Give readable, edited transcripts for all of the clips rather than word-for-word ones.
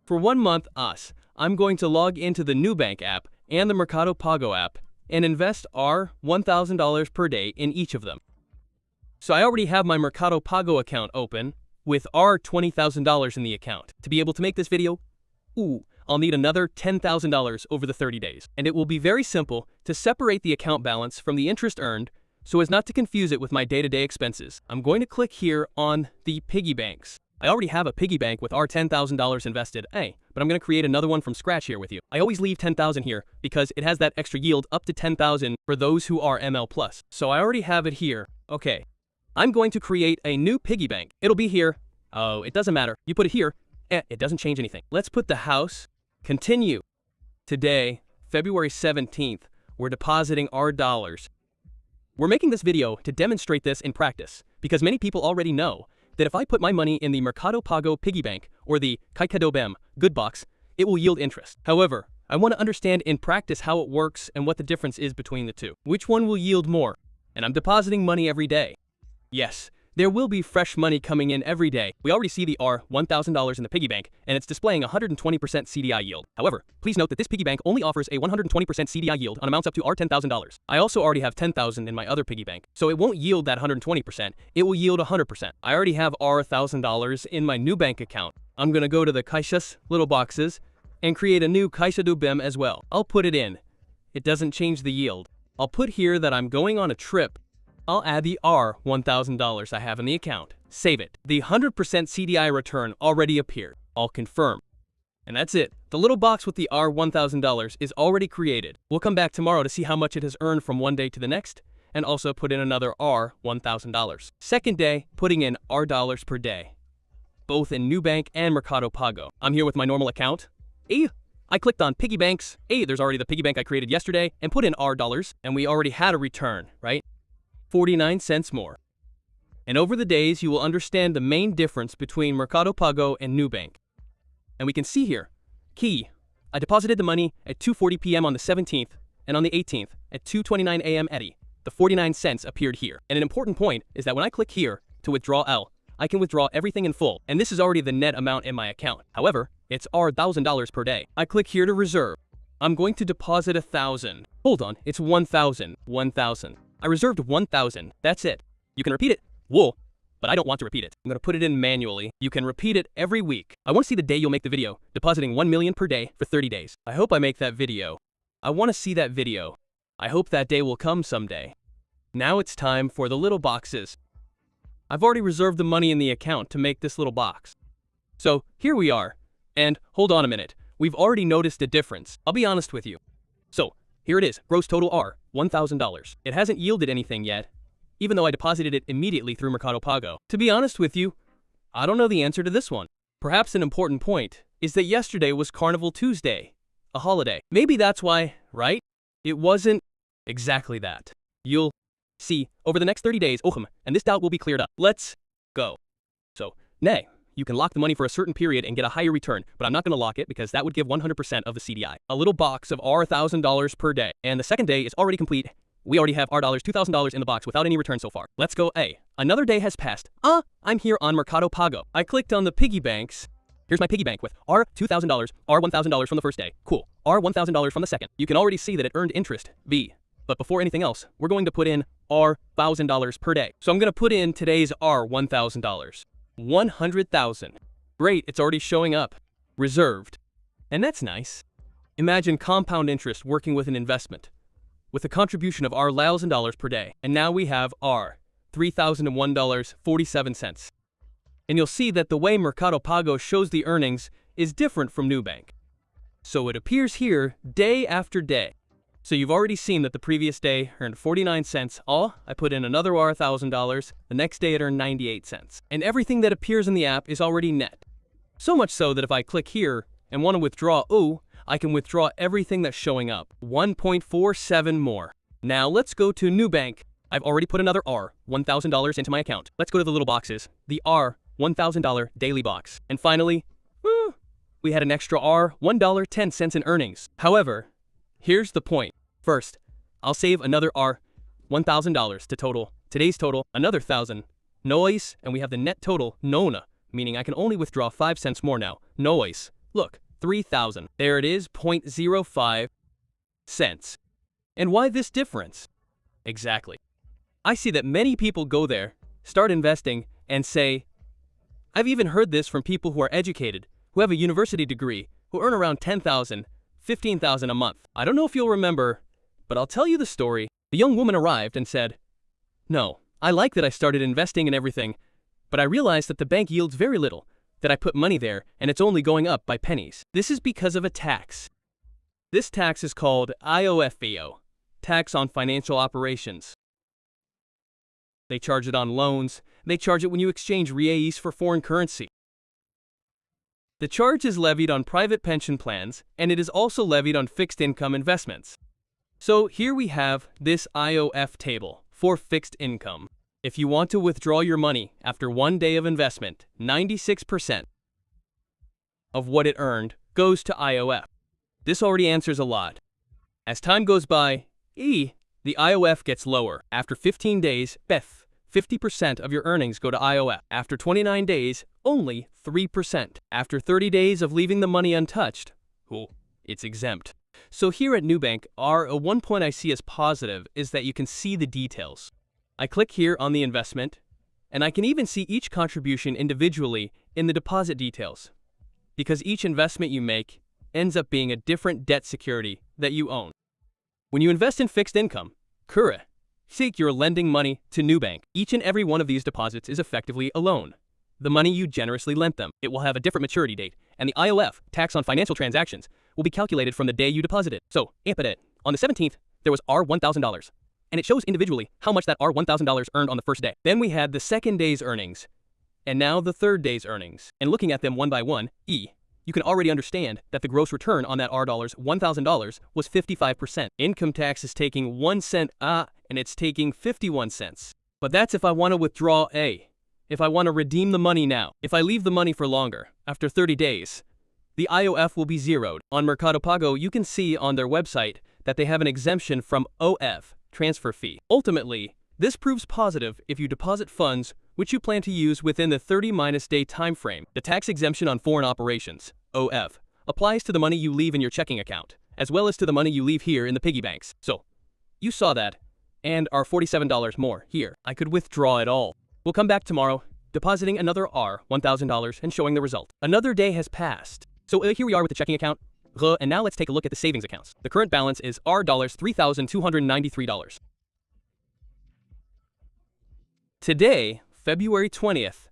For 1 month, I'm going to log into the Nubank app and the Mercado Pago app and invest our $1,000 per day in each of them. So I already have my Mercado Pago account open with our $20,000 in the account. To be able to make this video, I'll need another $10,000 over the 30 days. And it will be very simple to separate the account balance from the interest earned so as not to confuse it with my day-to-day expenses. I'm going to click here on the piggy banks. I already have a piggy bank with our $10,000 invested, but I'm going to create another one from scratch here with you. I always leave $10,000 here because it has that extra yield up to $10,000 for those who are ML+. So I already have it here. Okay, I'm going to create a new piggy bank. It'll be here. Oh, it doesn't matter. You put it here, it doesn't change anything. Let's put the house. Continue. Today, February 17th, we're depositing our dollars. We're making this video to demonstrate this in practice because many people already know that if I put my money in the Mercado Pago piggy bank or the Kaikadobem good box, it will yield interest. However, I want to understand in practice how it works and what the difference is between the two. Which one will yield more? And I'm depositing money every day. Yes, there will be fresh money coming in every day. We already see the $1,000 in the piggy bank, and it's displaying 120% CDI yield. However, please note that this piggy bank only offers a 120% CDI yield on amounts up to $10,000. I also already have $10,000 in my other piggy bank, so it won't yield that 120%. It will yield 100%. I already have $1,000 in my new bank account. I'm going to go to the Caixas little boxes and create a new Caixa do Bem as well. I'll put it in. It doesn't change the yield. I'll put here that I'm going on a trip. I'll add the $1,000 I have in the account. Save it. The 100% CDI return already appeared. I'll confirm. And that's it. The little box with the $1,000 is already created. We'll come back tomorrow to see how much it has earned from one day to the next, and also put in another $1,000. Second day, putting in dollars per day, both in Nubank and Mercado Pago. I'm here with my normal account. I clicked on piggy banks. There's already the piggy bank I created yesterday and put in dollars, and we already had a return, right? 49 cents more. And over the days, you will understand the main difference between Mercado Pago and Nubank. And we can see here, I deposited the money at 2:40 p.m. on the 17th, and on the 18th at 2:29 a.m. the 49 cents appeared here. And an important point is that when I click here to withdraw I can withdraw everything in full, and this is already the net amount in my account. However, it's $1,000 per day. I click here to reserve. I'm going to deposit 1,000. Hold on, it's 1,000. 1,000. I reserved 1,000. That's it. You can repeat it. But I don't want to repeat it. I'm going to put it in manually. You can repeat it every week. I want to see the day you'll make the video, depositing 1 million per day for 30 days. I hope I make that video. I want to see that video. I hope that day will come someday. Now it's time for the little boxes. I've already reserved the money in the account to make this little box. So here we are. And hold on a minute. We've already noticed a difference. I'll be honest with you. So here it is. Gross total $1,000. It hasn't yielded anything yet, even though I deposited it immediately through Mercado Pago. To be honest with you, I don't know the answer to this one. Perhaps an important point is that yesterday was Carnival Tuesday, a holiday. Maybe that's why, right? It wasn't exactly that. You'll see over the next 30 days, and this doubt will be cleared up. Let's go. So, you can lock the money for a certain period and get a higher return, but I'm not going to lock it because that would give 100% of the CDI. A little box of $1,000 per day, and the second day is already complete. We already have $2,000 in the box without any return so far. Let's go. Another day has passed. I'm here on Mercado Pago. I clicked on the piggy banks. Here's my piggy bank with $2,000, $1,000 from the first day. Cool. $1,000 from the second. You can already see that it earned interest, But before anything else, we're going to put in $1,000 per day. So I'm going to put in today's $1,000. 100,000. Great, it's already showing up. Reserved. And that's nice. Imagine compound interest working with an investment, with a contribution of $1,000 per day. And now we have $3,001.47. And you'll see that the way Mercado Pago shows the earnings is different from Nubank. So it appears here day after day. So you've already seen that the previous day earned 49 cents. I put in another $1,000. The next day it earned 98 cents. And everything that appears in the app is already net. So much so that if I click here and want to withdraw, I can withdraw everything that's showing up. 1.47 more. Now let's go to Nubank. I've already put another $1,000 into my account. Let's go to the little boxes. The $1,000 daily box. And finally, we had an extra $1.10 in earnings. However, here's the point. First, I'll save another $1,000 to total. Today's total, another 1,000. Noise, and we have the net total, nona, meaning I can only withdraw 5 cents more now. Noise, Look, 3,000. There it is, 0.05 cents. And why this difference? Exactly. I see that many people go there, start investing, and say, I've even heard this from people who are educated, who have a university degree, who earn around 10,000, 15,000 a month. I don't know if you'll remember, but I'll tell you the story. The young woman arrived and said, no, I like that I started investing and everything, but I realized that the bank yields very little, that I put money there and it's only going up by pennies. This is because of a tax. This tax is called IOFAO, Tax on Financial Operations. They charge it on loans. They charge it when you exchange reais for foreign currency. The charge is levied on private pension plans, and it is also levied on fixed income investments. So here we have this IOF table for fixed income. If you want to withdraw your money after 1 day of investment, 96% of what it earned goes to IOF. This already answers a lot. As time goes by, the IOF gets lower. After 15 days, 50% of your earnings go to IOF. After 29 days, only 3%. After 30 days of leaving the money untouched, it's exempt. So here at Nubank, one point I see as positive is that you can see the details. I click here on the investment, and I can even see each contribution individually in the deposit details, because each investment you make ends up being a different debt security that you own. When you invest in fixed income, you're lending money to Nubank. Each and every one of these deposits is effectively a loan. The money you generously lent them. It will have a different maturity date, and the IOF, tax on financial transactions, will be calculated from the day you deposit it. So, on the 17th, there was $1,000, and it shows individually how much that $1,000 earned on the first day. Then we had the second day's earnings, and now the third day's earnings. And looking at them one by one, you can already understand that the gross return on that $1,000 was 55%. Income tax is taking 1 cent, and it's taking 51 cents. But that's if I want to withdraw if I want to redeem the money now. If I leave the money for longer, after 30 days, the IOF will be zeroed. On Mercado Pago, you can see on their website that they have an exemption from OF, transfer fee. Ultimately, this proves positive if you deposit funds which you plan to use within the 30-day time frame. The tax exemption on foreign operations, OF, applies to the money you leave in your checking account, as well as to the money you leave here in the piggy banks. So, you saw that, and our $47 more here. I could withdraw it all. We'll come back tomorrow, depositing another $1,000 and showing the result. Another day has passed. So here we are with the checking account, and now let's take a look at the savings accounts. The current balance is $3,293. Today, February 20th,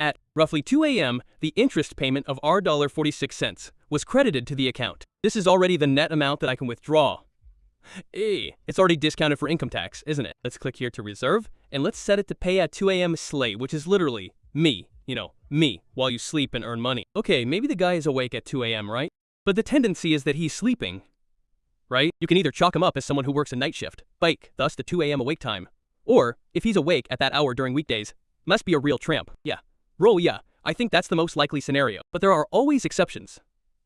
at roughly 2 a.m., the interest payment of $46 was credited to the account. This is already the net amount that I can withdraw. It's already discounted for income tax, isn't it? Let's click here to reserve, and let's set it to pay at 2 a.m. slate, which is literally me, while you sleep and earn money. Okay, maybe the guy is awake at 2 a.m., right? But the tendency is that he's sleeping, right? You can either chalk him up as someone who works a night shift, thus the 2 a.m. awake time. Or, if he's awake at that hour during weekdays, must be a real tramp. I think that's the most likely scenario. But there are always exceptions,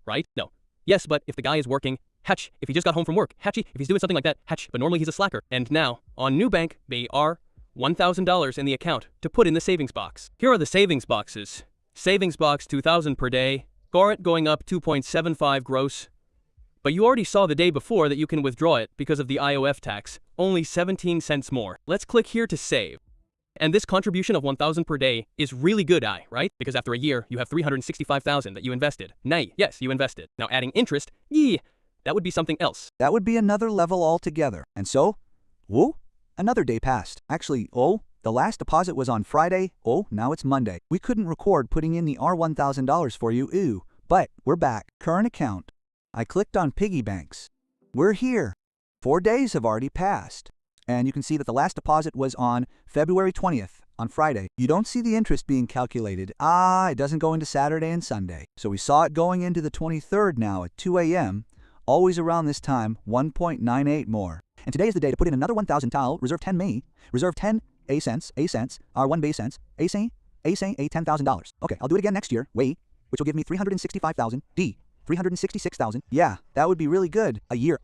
right? No. Yes, but if the guy is working, if he just got home from work, if he's doing something like that, but normally he's a slacker. And now, on Nubank, they are $1,000 in the account to put in the savings box. Here are the savings boxes. Savings box 2,000 per day, current going up 2.75 gross. But you already saw the day before that you can withdraw it because of the IOF tax, only 17 cents more. Let's click here to save. And this contribution of 1,000 per day is really good, right? Because after a year, you have 365,000 that you invested. Yes, you invested. Now adding interest, that would be something else. That would be another level altogether. And so, another day passed. Actually, the last deposit was on Friday. Now it's Monday. We couldn't record putting in the $1,000 for you. But we're back. Current account. I clicked on piggy banks. We're here. 4 days have already passed. And you can see that the last deposit was on February 20th, on Friday. You don't see the interest being calculated. It doesn't go into Saturday and Sunday. So we saw it going into the 23rd now at 2 a.m., always around this time, 1.98 more. And today is the day to put in another 1,000 tile, reserve 10 me, reserve 10 cents, R1 base cents, $10,000. Okay, I'll do it again next year, which will give me 365,000, 366,000. Yeah, that would be really good. A year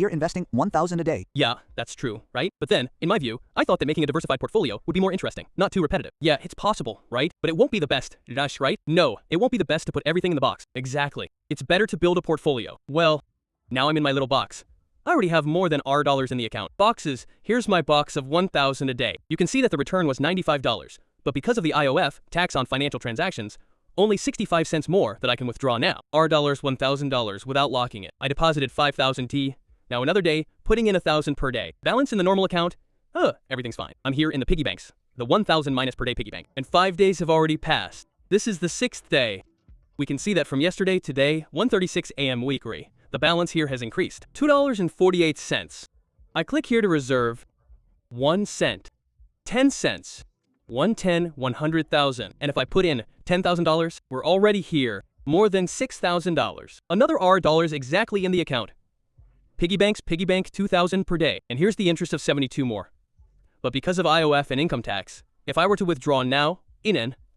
investing 1,000 a day. Yeah, that's true, right? But then, in my view, I thought that making a diversified portfolio would be more interesting, not too repetitive. Yeah, it's possible, right? But it won't be the best, Dash, right? No, it won't be the best to put everything in the box. Exactly. It's better to build a portfolio. Well, now I'm in my little box. I already have more than R dollars in the account. Boxes, here's my box of 1,000 a day. You can see that the return was $95, but because of the IOF, tax on financial transactions, only 65 cents more that I can withdraw now. R dollars $1,000 without locking it. I deposited 5,000 T. Now another day, putting in 1,000 per day. Balance in the normal account, everything's fine. I'm here in the piggy banks, the 1,000 minus per day piggy bank. And 5 days have already passed. This is the 6th day. We can see that from yesterday to today, 1:36 a.m. weekly, the balance here has increased. $2.48. I click here to reserve 1 cent, 10 cents, 110, 100,000. And if I put in $10,000, we're already here, more than $6,000. Another R dollars exactly in the account. Piggy bank 2,000 per day. And here's the interest of 72 more. But because of IOF and income tax, if I were to withdraw now,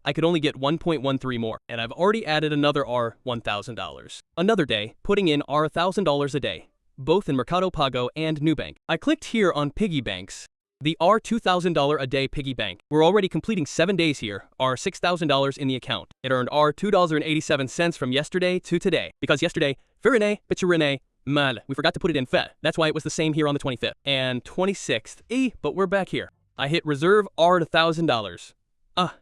I could only get 1.13 more. And I've already added another R $1,000. Another day, putting in R $1,000 a day, both in Mercado Pago and Nubank. I clicked here on piggy banks. The R $2,000 a day piggy bank. We're already completing 7 days here, R $6,000 in the account. It earned R $2.87 from yesterday to today. Because yesterday, Firine, Bichirine, mal, we forgot to put it in Fe. That's why it was the same here on the 25th. And 26th, but we're back here. I hit reserve R $1,000.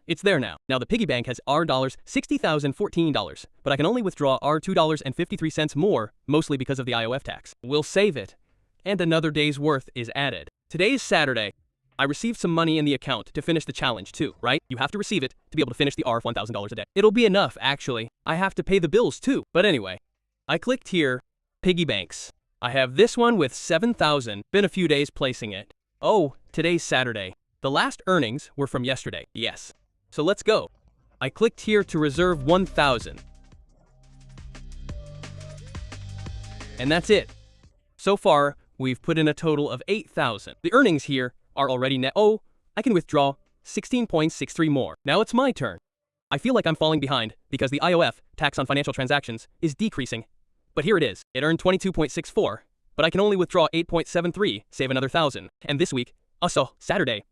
It's there now. Now the piggy bank has R $60,014, but I can only withdraw R $2.53 more, mostly because of the IOF tax. We'll save it. And another day's worth is added. Today is Saturday. I received some money in the account to finish the challenge too, right? You have to receive it to be able to finish the R $1,000 a day. It'll be enough, actually. I have to pay the bills too. But anyway, I clicked here, piggy banks. I have this one with 7,000, been a few days placing it. Oh, today's Saturday. The last earnings were from yesterday, yes. So let's go. I clicked here to reserve 1,000. And that's it. So far, we've put in a total of 8,000. The earnings here are already net. Oh, I can withdraw 16.63 more. Now it's my turn. I feel like I'm falling behind because the IOF, tax on financial transactions, is decreasing. But here it is. It earned 22.64, but I can only withdraw 8.73, save another 1,000. And this week, also Saturday,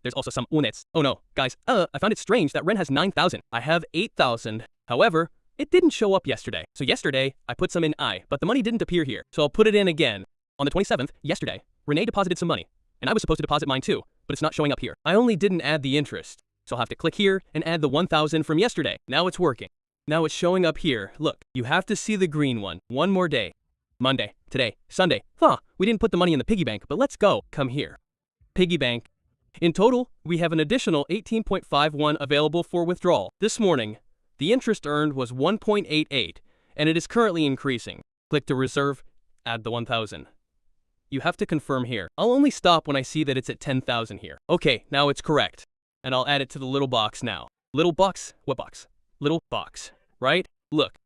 there's also some units. Oh no, guys, I found it strange that Ren has 9,000. I have 8,000. However, it didn't show up yesterday. So yesterday, I put some in but the money didn't appear here. So I'll put it in again. On the 27th, yesterday, Renee deposited some money. And I was supposed to deposit mine too, but it's not showing up here. I only didn't add the interest. So I'll have to click here and add the 1,000 from yesterday. Now it's working. Now it's showing up here. Look, you have to see the green one. One more day. Monday, today, Sunday. We didn't put the money in the piggy bank, but let's go. Come here. Piggy bank. In total, we have an additional 18.51 available for withdrawal. This morning, the interest earned was 1.88, and it is currently increasing. Click to reserve, add the 1,000. You have to confirm here. I'll only stop when I see that it's at 10,000 here. Okay, now it's correct. And I'll add it to the little box now. Little box? What box? Little box, right? Look.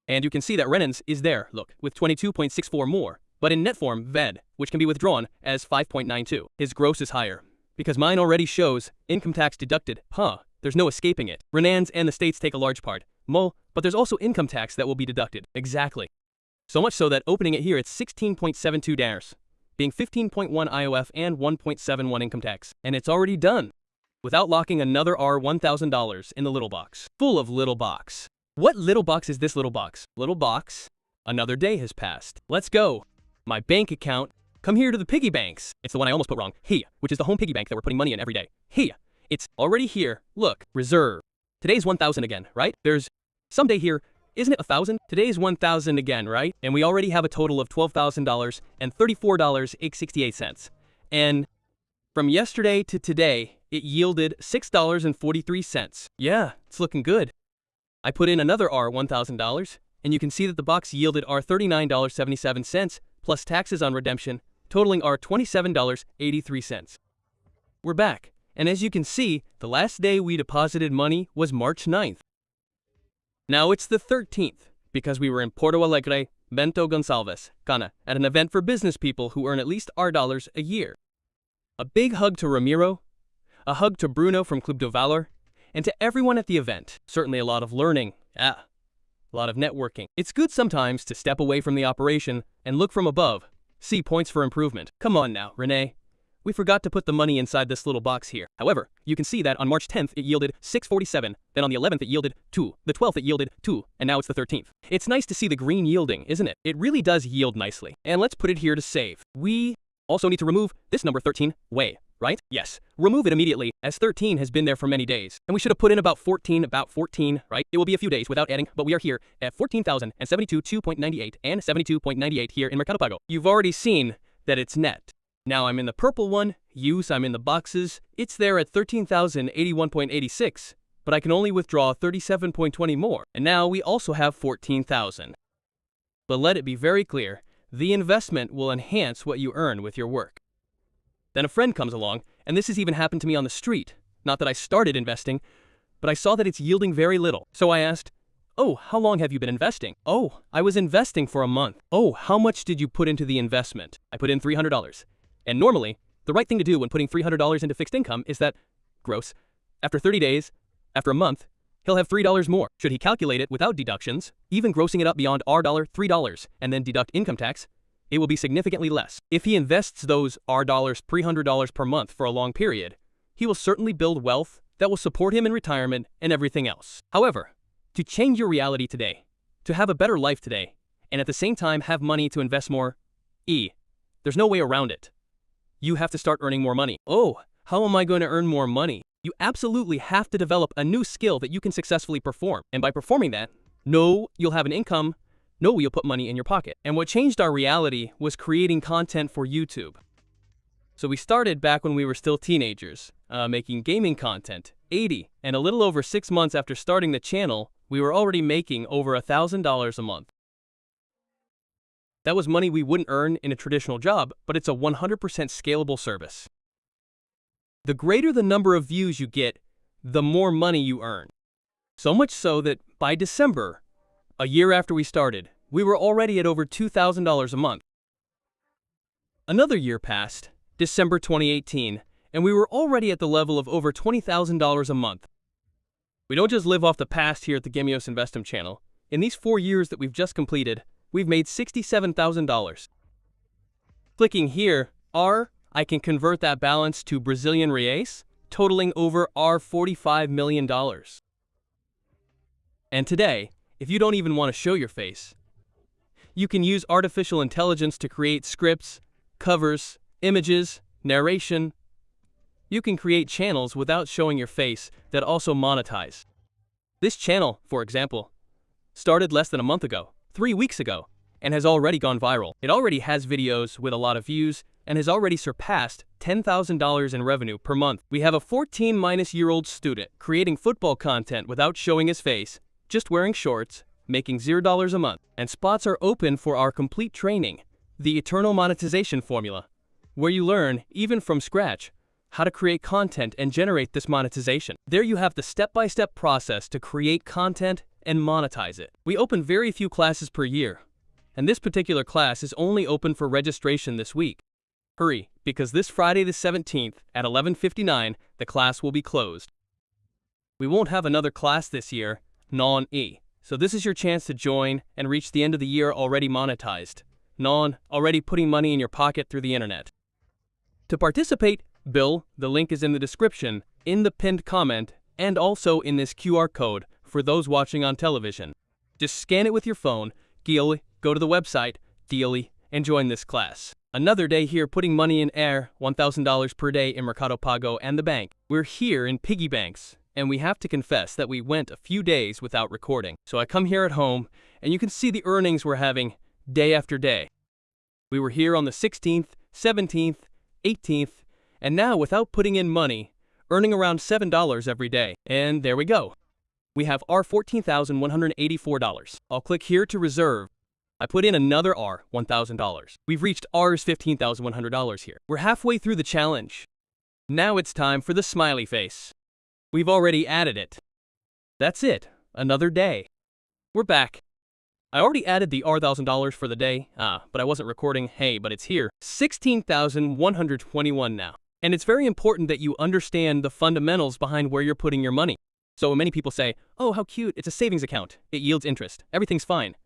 And you can see that Renan's is there, look, with 22.64 more, but in net form, VED, which can be withdrawn as 5.92. His gross is higher. Because mine already shows income tax deducted. There's no escaping it. Renan's and the states take a large part. But there's also income tax that will be deducted. Exactly. So much so that opening it here, it's 16.72 DARS, being 15.1 IOF and 1.71 income tax. And it's already done, without locking another R $1,000 in the little box. Full of little box. What little box is this little box? Little box. Another day has passed. Let's go. My bank account. Come here to the piggy banks. It's the one I almost put wrong. Here, which is the home piggy bank that we're putting money in every day. Here. It's already here. Look, reserve. Today's 1,000 again, right? There's someday here. Isn't it 1,000? Today's 1,000 again, right? And we already have a total of $12,000 and $34.68. And from yesterday to today, it yielded $6.43. Yeah, it's looking good. I put in another R $1,000, and you can see that the box yielded R $39.77 plus taxes on redemption, totaling R $27.83. We're back, and as you can see, the last day we deposited money was March 9th. Now it's the 13th, because we were in Porto Alegre, Bento Gonçalves, Cana, at an event for business people who earn at least R dollars a year. A big hug to Ramiro, a hug to Bruno from Club do Valor, and to everyone at the event. Certainly a lot of learning. a lot of networking. It's good sometimes to step away from the operation and look from above, see points for improvement. Come on now, Renee. We forgot to put the money inside this little box here. However, you can see that on March 10th it yielded 647, then on the 11th it yielded 2, the 12th it yielded 2, and now it's the 13th. It's nice to see the green yielding, isn't it? It really does yield nicely. And let's put it here to save. We also need to remove this number 13, right? Yes, remove it immediately, as 13 has been there for many days. And we should have put in about 14, right? It will be a few days without adding, but we are here at 14,072.98 and 72.98 here in Mercado Pago. You've already seen that it's net. Now I'm in the purple one, use, I'm in the boxes. It's there at 13,081.86, but I can only withdraw 37.20 more. And now we also have 14,000. But let it be very clear, the investment will enhance what you earn with your work. Then a friend comes along, and this has even happened to me on the street. Not that I started investing, but I saw that it's yielding very little. So I asked, "Oh, how long have you been investing?" "Oh, I was investing for a month." "Oh, how much did you put into the investment?" "I put in $300. And normally, the right thing to do when putting $300 into fixed income is that, gross, after 30 days, after a month, he'll have $3 more. Should he calculate it without deductions, even grossing it up beyond $3, and then deduct income tax, it will be significantly less. If he invests those $300 per month for a long period, he will certainly build wealth that will support him in retirement and everything else. However, to change your reality today, to have a better life today, and at the same time have money to invest more, there's no way around it. You have to start earning more money. Oh, how am I going to earn more money? You absolutely have to develop a new skill that you can successfully perform. And by performing that, no, you'll have an income, no, you'll put money in your pocket. And what changed our reality was creating content for YouTube. So we started back when we were still teenagers, making gaming content, and a little over 6 months after starting the channel, we were already making over $1,000 a month. That was money we wouldn't earn in a traditional job, but it's a 100% scalable service. The greater the number of views you get, the more money you earn. So much so that by December, a year after we started, we were already at over $2,000 a month. Another year passed, December 2018, and we were already at the level of over $20,000 a month. We don't just live off the past here at the Gemios Investum channel. In these 4 years that we've just completed, we've made $67,000. Clicking here, I can convert that balance to Brazilian reais, totaling over $45 million. And today, if you don't even want to show your face, you can use artificial intelligence to create scripts, covers, images, narration. You can create channels without showing your face that also monetize. This channel, for example, started less than a month ago. 3 weeks ago, and has already gone viral. It already has videos with a lot of views and has already surpassed $10,000 in revenue per month. We have a 14-year-old student creating football content without showing his face, just wearing shorts, making $0 a month. And spots are open for our complete training, the Eternal Monetization Formula, where you learn, even from scratch, how to create content and generate this monetization. There you have the step-by-step process to create content and monetize it. We open very few classes per year, and this particular class is only open for registration this week. Hurry, because this Friday the 17th at 11:59, the class will be closed. We won't have another class this year, so this is your chance to join and reach the end of the year already monetized, already putting money in your pocket through the internet. To participate, the link is in the description, in the pinned comment, and also in this QR code for those watching on television. Just scan it with your phone, go to the website, and join this class. Another day here putting money in air, $1,000 per day in Mercado Pago and the bank. We're here in piggy banks, and we have to confess that we went a few days without recording. So I come here at home, and you can see the earnings we're having day after day. We were here on the 16th, 17th, 18th, and now without putting in money, earning around $7 every day. And there we go. We have our $14,184. I'll click here to reserve. I put in another $1,000. We've reached R's $15,100 here. We're halfway through the challenge. Now it's time for the smiley face. We've already added it. That's it. Another day. We're back. I already added the $1,000 for the day, but I wasn't recording. Hey, but it's here. 16,121 now. And it's very important that you understand the fundamentals behind where you're putting your money. So many people say, oh, how cute, it's a savings account. It yields interest. Everything's fine.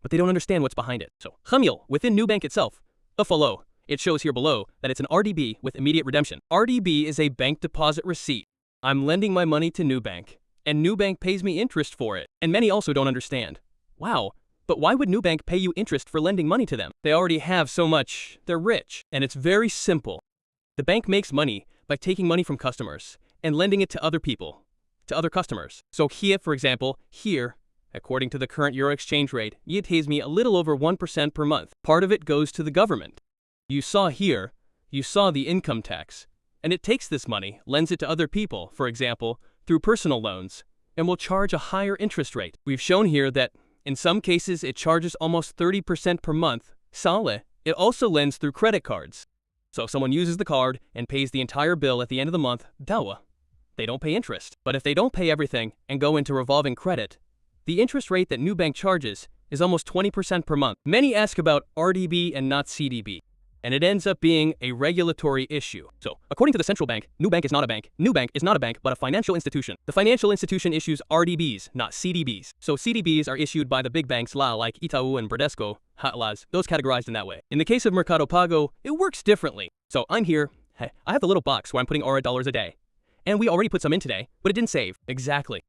But they don't understand what's behind it. So, Hamil, within Nubank itself, follow. It shows here below that it's an RDB with immediate redemption. RDB is a bank deposit receipt. I'm lending my money to Nubank, and Nubank pays me interest for it. And many also don't understand. Wow, but why would Nubank pay you interest for lending money to them? They already have so much. They're rich. And it's very simple. The bank makes money by taking money from customers and lending it to other people, to other customers. So here, for example, here, according to the current euro exchange rate, it pays me a little over 1% per month. Part of it goes to the government. You saw here, you saw the income tax. And it takes this money, lends it to other people, for example, through personal loans, and will charge a higher interest rate. We've shown here that in some cases it charges almost 30% per month. Sale, it also lends through credit cards. So if someone uses the card and pays the entire bill at the end of the month, dawa, they don't pay interest. But if they don't pay everything and go into revolving credit, the interest rate that Nubank charges is almost 20% per month. Many ask about RDB and not CDB. And it ends up being a regulatory issue. So, according to the central bank, Nubank is not a bank. Nubank is not a bank, but a financial institution. The financial institution issues RDBs, not CDBs. So CDBs are issued by the big banks like Itaú and Bradesco, Hatlas, those categorized in that way. In the case of Mercado Pago, it works differently. So I'm here, I have the little box where I'm putting $1 a day. And we already put some in today, but it didn't save. Exactly.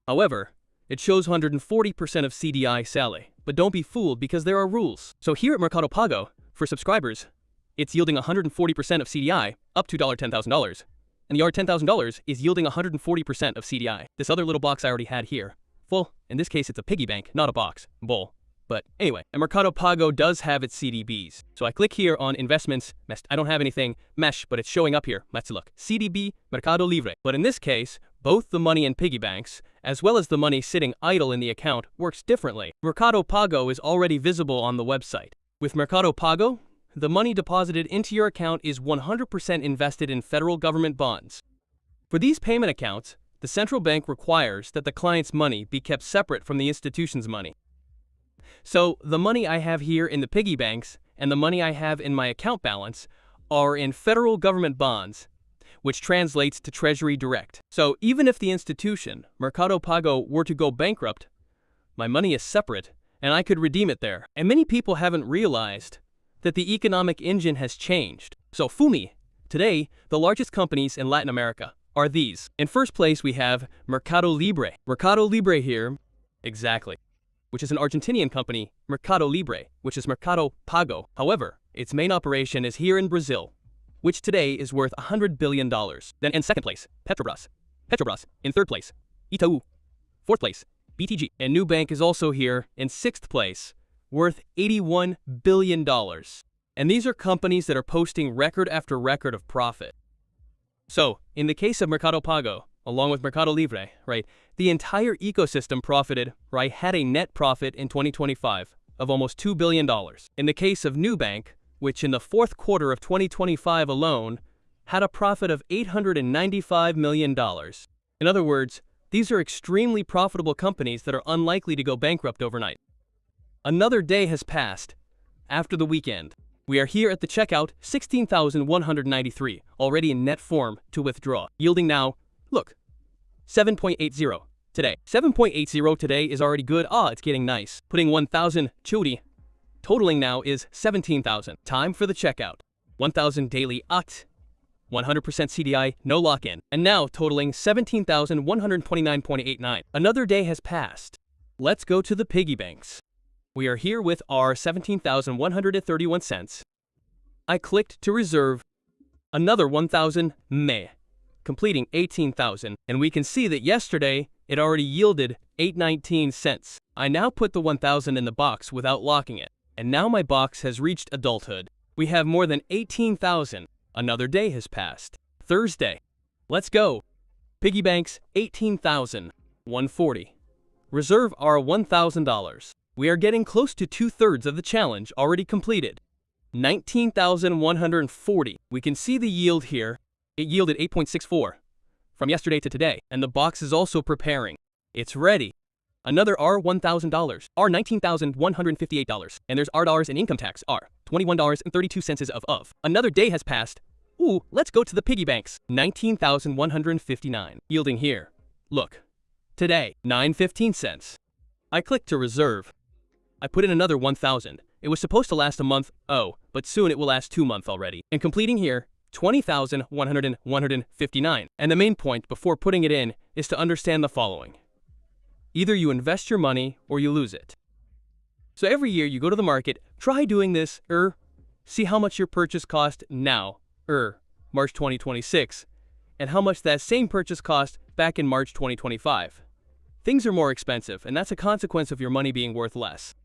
However, it shows 140% of CDI sale. But don't be fooled because there are rules. So here at Mercado Pago, for subscribers, it's yielding 140% of CDI up to $10,000, and the $10,000 is yielding 140% of CDI. This other little box I already had here, well, in this case it's a piggy bank, not a box, bull. But anyway, and Mercado Pago does have its CDBs. So I click here on investments, I don't have anything, mesh, but it's showing up here. Let's look, CDB, Mercado Libre. But in this case, both the money in piggy banks, as well as the money sitting idle in the account, works differently. Mercado Pago is already visible on the website. With Mercado Pago, the money deposited into your account is 100% invested in federal government bonds. For these payment accounts, the central bank requires that the client's money be kept separate from the institution's money. So the money I have here in the piggy banks and the money I have in my account balance are in federal government bonds, which translates to Treasury Direct. So even if the institution, Mercado Pago, were to go bankrupt, my money is separate and I could redeem it there. And many people haven't realized that the economic engine has changed. So Fumi, today, the largest companies in Latin America are these. In first place, we have Mercado Libre. Mercado Libre here, exactly, which is an Argentinian company, Mercado Libre, which is Mercado Pago. However, its main operation is here in Brazil, which today is worth $100 billion. Then in second place, Petrobras. Petrobras. In third place, Itaú. Fourth place, BTG. And Nubank is also here in sixth place, worth $81 billion. And these are companies that are posting record after record of profit. So, in the case of Mercado Pago, along with Mercado Libre, right, the entire ecosystem profited, right, had a net profit in 2025 of almost $2 billion. In the case of Nubank, which in the fourth quarter of 2025 alone had a profit of $895 million. In other words, these are extremely profitable companies that are unlikely to go bankrupt overnight. Another day has passed after the weekend. We are here at the checkout, 16,193, already in net form to withdraw, yielding now, look, 7.80 today. 7.80 today is already good. It's getting nice. Putting 1,000 chudi, totaling now is 17,000. Time for the checkout. 1,000 daily 100% CDI, no lock-in. And now totaling 17,129.89. Another day has passed. Let's go to the piggy banks. We are here with our 17,131 cents. I clicked to reserve another 1,000 meh, completing 18,000, and we can see that yesterday it already yielded 819 cents. I now put the 1,000 in the box without locking it, and now my box has reached adulthood. We have more than 18,000. Another day has passed. Thursday. Let's go. Piggy banks 18,140. Reserve our $1,000. We are getting close to 2/3 of the challenge already completed. 19,140. We can see the yield here. It yielded 8.64 from yesterday to today, and the box is also preparing. It's ready. Another $1,000, $19,158, and there's $R in income tax, $21.32 of. Another day has passed. Let's go to the piggy banks. 19,159, yielding here. Look, Today, 9.15 cents. I click to reserve. I put in another 1,000. It was supposed to last a month, but soon it will last 2 months already. And completing here, 20,159. And the main point before putting it in is to understand the following. Either you invest your money or you lose it. So every year you go to the market, try doing this, see how much your purchase cost now, March 2026, and how much that same purchase cost back in March 2025. Things are more expensive, and that's a consequence of your money being worth less.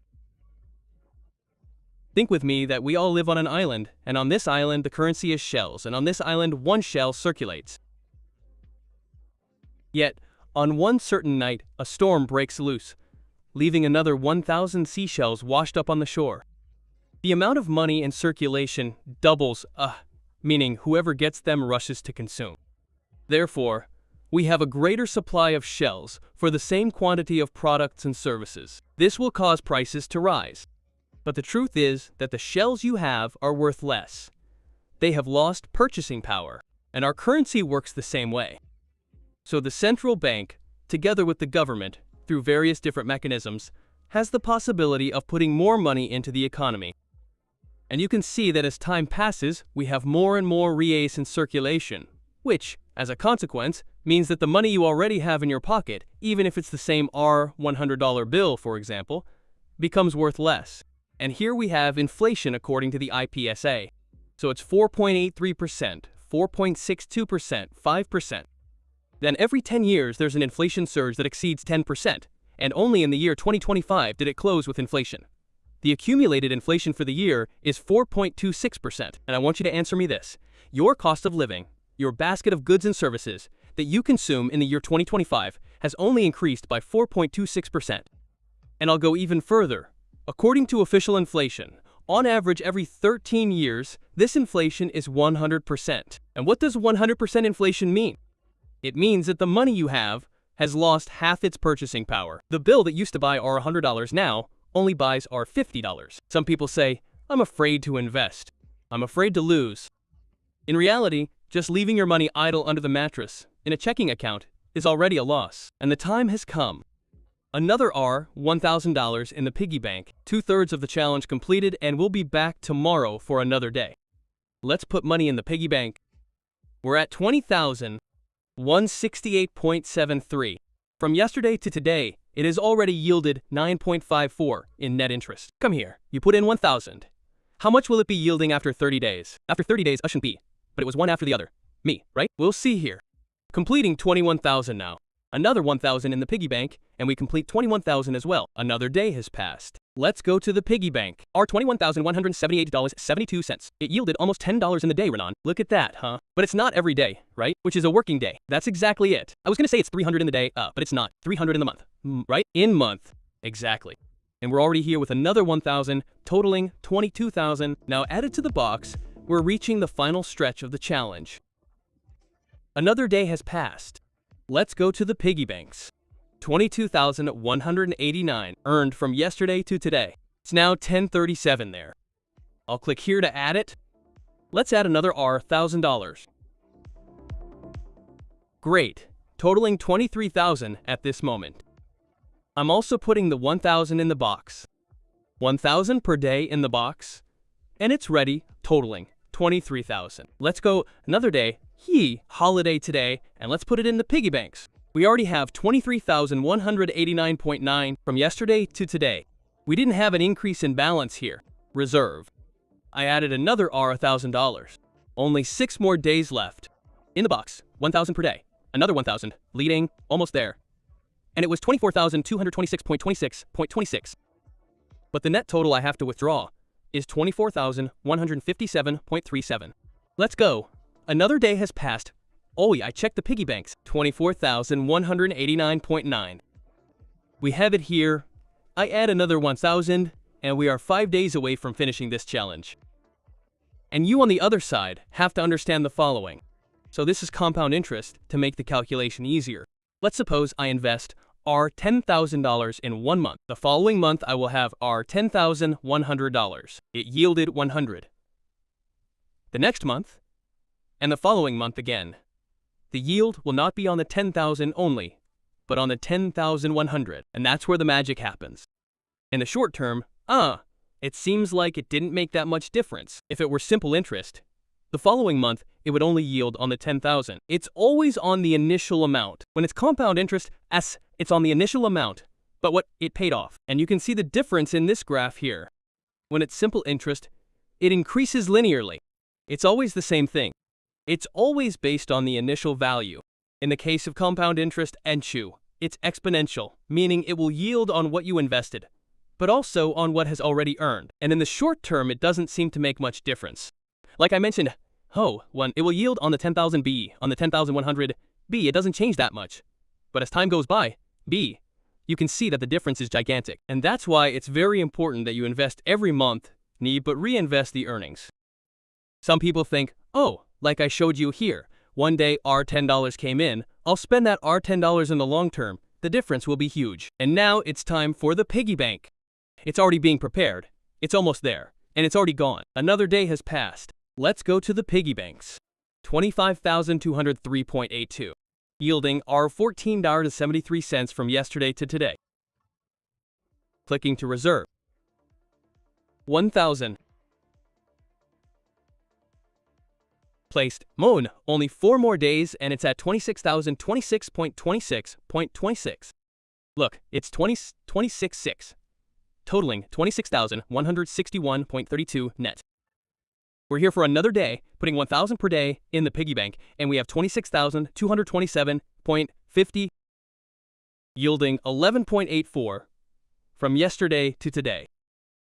Think with me that we all live on an island, and on this island the currency is shells, and on this island one shell circulates. Yet, on one certain night, a storm breaks loose, leaving another 1,000 seashells washed up on the shore. The amount of money in circulation doubles, meaning whoever gets them rushes to consume. Therefore, we have a greater supply of shells for the same quantity of products and services. This will cause prices to rise. But the truth is that the shells you have are worth less. They have lost purchasing power, and our currency works the same way. So the central bank, together with the government, through various different mechanisms, has the possibility of putting more money into the economy. And you can see that as time passes, we have more and more reais in circulation, which, as a consequence, means that the money you already have in your pocket, even if it's the same $100 bill, for example, becomes worth less. And here we have inflation according to the IPSA. So it's 4.83%, 4.62%, 5%. Then every 10 years there's an inflation surge that exceeds 10%, and only in the year 2025 did it close with inflation. The accumulated inflation for the year is 4.26%, and I want you to answer me this. Your cost of living, your basket of goods and services that you consume in the year 2025 has only increased by 4.26%. And I'll go even further. According to official inflation, on average every 13 years, this inflation is 100%. And what does 100% inflation mean? It means that the money you have has lost half its purchasing power. The bill that used to buy our $100 now only buys our $50. Some people say, I'm afraid to invest. I'm afraid to lose. In reality, just leaving your money idle under the mattress in a checking account is already a loss. And the time has come. Another $1,000 in the piggy bank. 2/3 of the challenge completed, and we'll be back tomorrow for another day. Let's put money in the piggy bank. We're at 20,168.73. From yesterday to today, it has already yielded 9.54 in net interest. Come here, you put in 1,000. How much will it be yielding after 30 days? After 30 days, I shouldn't be, but it was one after the other. Me, right? We'll see here. Completing 21,000 now. Another 1,000 in the piggy bank, and we complete 21,000 as well. Another day has passed. Let's go to the piggy bank. Our $21,178.72. It yielded almost $10 in the day, Renan. Look at that, huh? But it's not every day, right? Which is a working day. That's exactly it. I was gonna say it's 300 in the day, but it's not. 300 in the month, right? In month. Exactly. And we're already here with another 1,000, totaling 22,000. Now added to the box, we're reaching the final stretch of the challenge. Another day has passed. Let's go to the piggy banks. 22,189 earned from yesterday to today. It's now 10:37 there. I'll click here to add it. Let's add another $1,000. Great, totaling 23,000 at this moment. I'm also putting the 1,000 in the box. 1,000 per day in the box, and it's ready, totaling 23,000. Let's go another day. Holiday today, and let's put it in the piggy banks. We already have 23,189.9 from yesterday to today. We didn't have an increase in balance here. Reserve. I added another $1,000. Only 6 more days left. In the box, 1,000 per day. Another 1,000, leading, almost there. And it was 24,226.26.26. But the net total I have to withdraw is 24,157.37. Let's go. Another day has passed. I checked the piggy banks. 24,189.9. We have it here. I add another 1,000, and we are 5 days away from finishing this challenge. And you on the other side have to understand the following. So this is compound interest to make the calculation easier. Let's suppose I invest our $10,000 in 1 month. The following month I will have our $10,100. It yielded 100. The next month, and the following month again. The yield will not be on the 10,000 only, but on the 10,100, and that's where the magic happens. In the short term, it seems like it didn't make that much difference. If it were simple interest, the following month, it would only yield on the 10,000. It's always on the initial amount. When it's compound interest, it's on the initial amount, but what it paid off. And you can see the difference in this graph here. When it's simple interest, it increases linearly. It's always the same thing. It's always based on the initial value. In the case of compound interest and CHU, it's exponential, meaning it will yield on what you invested, but also on what has already earned. And in the short term, it doesn't seem to make much difference. Like I mentioned, it will yield on the 10,000 B, on the 10,100 B, it doesn't change that much. But as time goes by, B, you can see that the difference is gigantic. And that's why it's very important that you invest every month, but reinvest the earnings. Some people think, like I showed you here, one day our $10 came in, I'll spend that our $10 in the long term, the difference will be huge. And now it's time for the piggy bank. It's already being prepared, it's almost there, and it's already gone. Another day has passed. Let's go to the piggy banks. 25,203.82, yielding our $14.73 from yesterday to today. Clicking to reserve. 1,000. Placed. Moan, only 4 more days and it's at 26,026.26.26. Look, it's 26.6, totaling 26,161.32 net. We're here for another day, putting 1,000 per day in the piggy bank, and we have 26,227.50, yielding 11.84 from yesterday to today.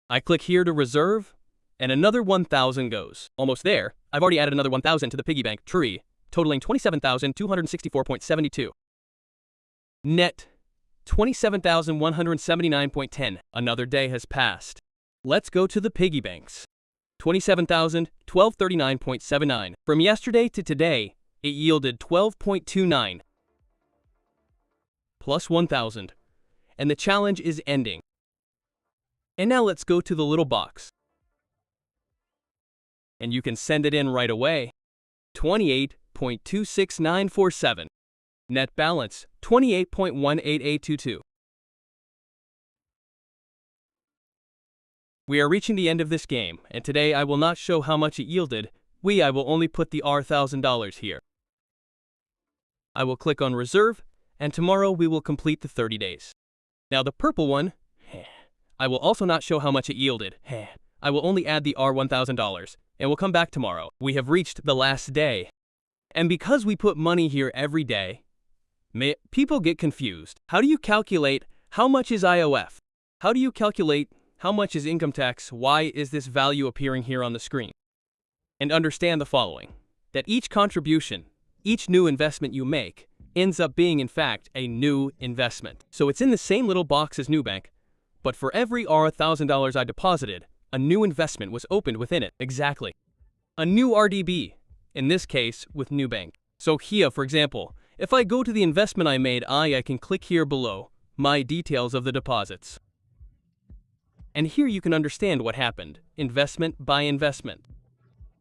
I click here to reserve, and another 1,000 goes. Almost there. I've already added another 1,000 to the piggy bank tree, totaling 27,264.72. Net, 27,179.10. Another day has passed. Let's go to the piggy banks. 27,012.39.79. From yesterday to today, it yielded 12.29 plus 1,000. And the challenge is ending. And now let's go to the little box. And you can send it in right away. 28.26947. Net balance, 28.18822. We are reaching the end of this game, and today I will not show how much it yielded. I will only put the $1,000 here. I will click on reserve, and tomorrow we will complete the 30 days. Now the purple one, I will also not show how much it yielded. I will only add the $1,000, and we'll come back tomorrow. We have reached the last day. And because we put money here every day, people get confused. How do you calculate how much is IOF? How do you calculate how much is income tax? Why is this value appearing here on the screen? And understand the following, that each contribution, each new investment you make, ends up being in fact a new investment. So it's in the same little box as Nubank, but for every $1,000 I deposited, a new investment was opened within it. Exactly. A new RDB, in this case with Nubank. So here, for example, if I go to the investment I made, I can click here below, my details of the deposits. And here you can understand what happened, investment by investment.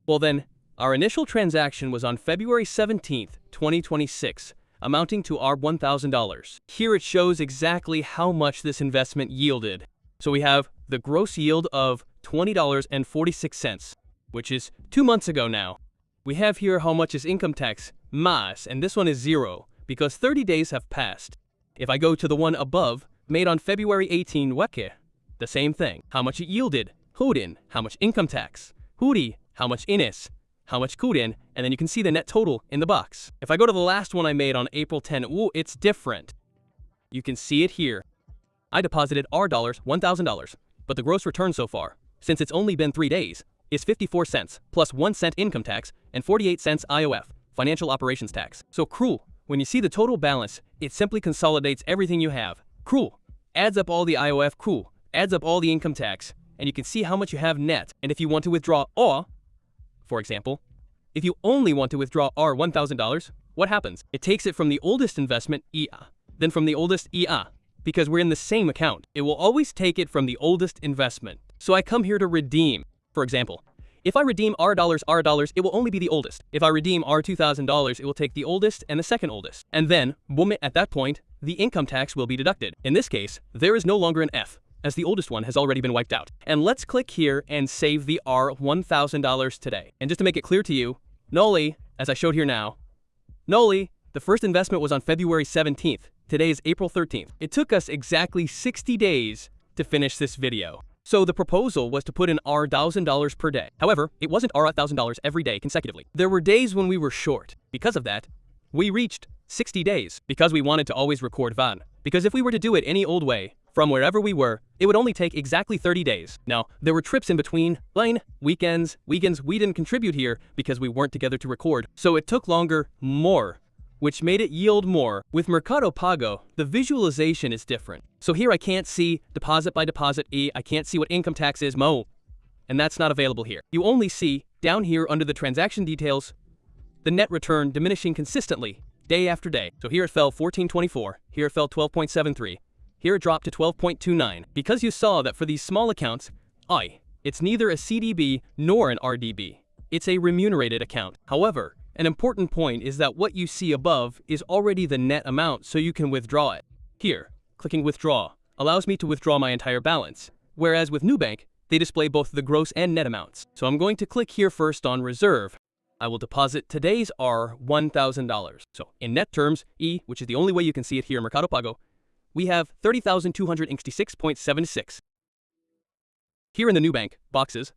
Well then, our initial transaction was on February 17th, 2026, amounting to our $1,000. Here it shows exactly how much this investment yielded. So we have the gross yield of $20.46, which is 2 months ago now. We have here how much is income tax, MAS, and this one is 0, because 30 days have passed. If I go to the one above, made on February 18, the same thing. How much it yielded, Hudin, how much income tax, Hudi, how much Ines, how much Kudin, and then you can see the net total in the box. If I go to the last one I made on April 10, it's different. You can see it here. I deposited our $1,000, but the gross return so far, since it's only been 3 days, is 54 cents plus 1 cent income tax and 48 cents IOF, financial operations tax. So cruel, when you see the total balance, it simply consolidates everything you have. Cruel, adds up all the IOF, cruel, adds up all the income tax, and you can see how much you have net. And if you want to withdraw all, for example, if you only want to withdraw our $1,000, what happens? It takes it from the oldest investment, IA, then from the oldest IA, because we're in the same account. It will always take it from the oldest investment. So I come here to redeem. For example, if I redeem our dollars, it will only be the oldest. If I redeem our $2,000, it will take the oldest and the second oldest. And then, boom, at that point, the income tax will be deducted. In this case, there is no longer an F, as the oldest one has already been wiped out. And let's click here and save the $1,000 today. And just to make it clear to you, Noli, as I showed here now, Noli, the first investment was on February 17th. Today is April 13th. It took us exactly 60 days to finish this video. So the proposal was to put in our $1,000 per day. However, it wasn't our $1,000 every day consecutively. There were days when we were short. Because of that, we reached 60 days because we wanted to always record VAN. Because if we were to do it any old way, from wherever we were, it would only take exactly 30 days. Now, there were trips in between, weekends we didn't contribute here because we weren't together to record. So it took longer, more, which made it yield more. With Mercado Pago, the visualization is different. So here I can't see deposit by deposit, I can't see what income tax is, and that's not available here. You only see, down here under the transaction details, the net return diminishing consistently, day after day. So here it fell 14.24, here it fell 12.73, here it dropped to 12.29. Because you saw that for these small accounts, it's neither a CDB nor an RDB. It's a remunerated account. However, an important point is that what you see above is already the net amount, so you can withdraw it. Here, clicking withdraw allows me to withdraw my entire balance, whereas with Nubank, they display both the gross and net amounts. So I'm going to click here first on reserve. I will deposit today's $1,000. So in net terms, which is the only way you can see it here in Mercado Pago, we have 30,266.76. Here in the Nubank boxes,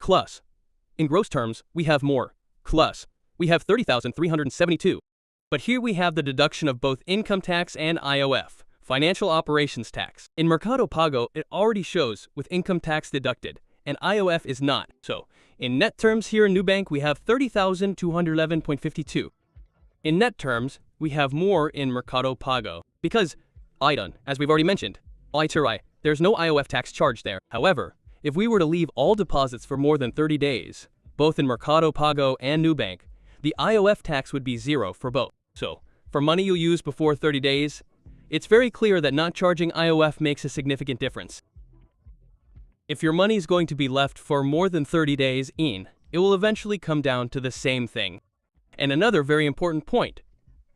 plus. In gross terms, we have more, plus. We have 30,372. But here we have the deduction of both income tax and IOF, financial operations tax. In Mercado Pago, it already shows with income tax deducted, and IOF is not. So in net terms here in Nubank, we have 30,211.52. In net terms, we have more in Mercado Pago because as we've already mentioned, there's no IOF tax charge there. However, if we were to leave all deposits for more than 30 days, both in Mercado Pago and Nubank, the IOF tax would be 0 for both. So, for money you use before 30 days, it's very clear that not charging IOF makes a significant difference. If your money is going to be left for more than 30 days it will eventually come down to the same thing. And another very important point,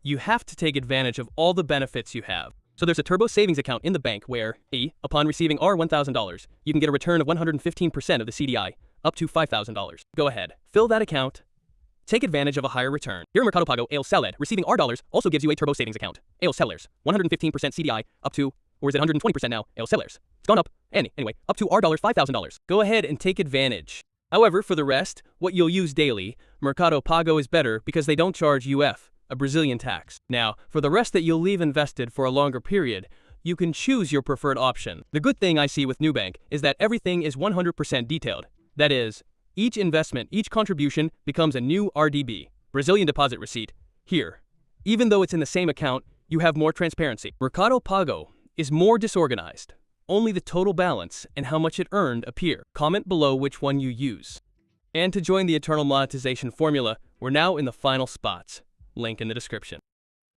you have to take advantage of all the benefits you have. So there's a turbo savings account in the bank where, upon receiving our $1,000, you can get a return of 115% of the CDI, up to $5,000. Go ahead, fill that account, take advantage of a higher return. Here in Mercado Pago, receiving our dollars also gives you a turbo savings account. 115% CDI, up to, or is it 120% now? It's gone up, and anyway, up to our dollars, $5,000. Go ahead and take advantage. However, for the rest, what you'll use daily, Mercado Pago is better because they don't charge UF, a Brazilian tax. Now, for the rest that you'll leave invested for a longer period, you can choose your preferred option. The good thing I see with Nubank is that everything is 100% detailed. That is, each investment, each contribution becomes a new RDB, Brazilian deposit receipt, here. Even though it's in the same account, you have more transparency. Mercado Pago is more disorganized. Only the total balance and how much it earned appear. Comment below which one you use. And to join the eternal monetization formula, we're now in the final spots. Link in the description.